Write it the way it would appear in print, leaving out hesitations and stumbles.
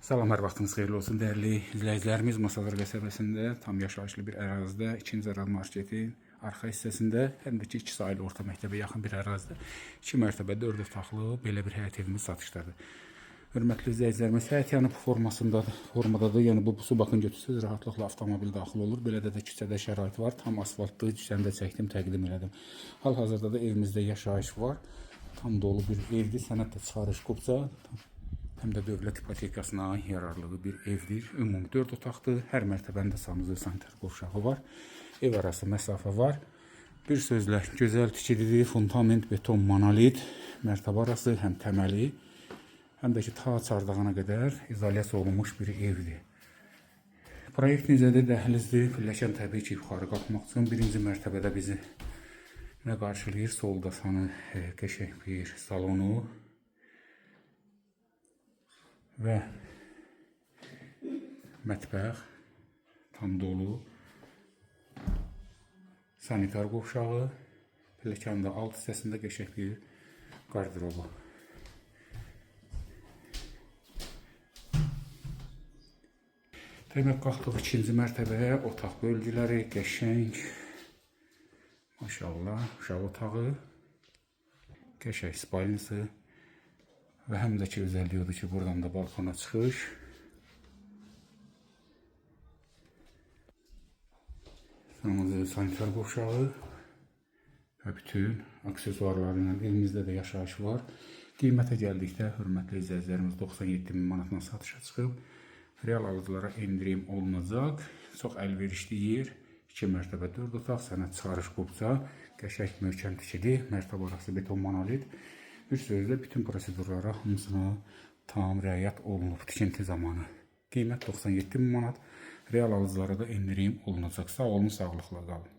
Salam, hər vaxtınız xeyirli olsun dəyərli izləyicilərimiz. Masallar qəsəbəsində tam yaşayışlı bir ərazidə, 2-ci ərazi marketin arxa hissəsində, həm də ki 2 saylı orta məktəbə yaxın bir ərazidə 2 mərtəbə 4 otaqlı belə bir həyət evimiz satışdadır. Hörmətli izləyicilərimiz, həyət yanı formadadır. Yəni bu su bakın götürsüz rahatlıqla avtomobil daxil olur. Belə də küçədə şərait var. Tam asfaltlı küçəni də çəkdim, təqdim elədim. Hal-hazırda da evimizdə yaşayış var. Tam dolu bir evdir. Sənəd də çıxarış qubca. Həm də dövlət ipotekasına yararlı bir evdir. Ümumi 4 otaqdır. Hər mərtəbəndə sanuzlu sanitar qovşağı var. Ev arası məsafə var. Bir sözlə gözəl tikilidir. Fundament, beton, monolit. Mərtəbə arası həm təməli, həm də ki ta çardağına qədər izolyasiya olunmuş bir evdir. Proyekt necədir? Dəhlizdir. Pilləkən təbii ki yuxarı qalxmaq üçün birinci mərtəbədə bizi nə qarşılayır? Solda sanı qəşəng bir salonu və mətbəx tam dolu, sanitar qovşağı, pilləkəndə alt hissəsində qəşəng bir qardırobu. Demək, qalxdıq 2-ci mərtəbəyə, otaq bölgüləri qəşəng, maşallah, uşaq otağı, qəşəng spalnisi və həm də ki özəlliyi odur ki, buradan da balkona çıxış. Sanuzlu sanitar qovşağı və bütün aksesuarlarla evimizdə də yaşayış var. Qiymətə gəldikdə, hörmətli izləyicilərimiz, 97.000 manatla satışa çıxıb. Real alıcılara endirim olunacaq. Çox əlverişli yer. 2 mərtəbə 4 otaq, sənəd çıxarış qubca, qəşəng möhkəm tikili, mərtəbə arası beton monolit. Bir sözlə bütün prosedurlara hamısına tam riayət olunub tikinti zamanı. Qiymət 97.000 manat. Real alıcılara da endirim olunacaq. Sağ olun, sağlıqla qalın.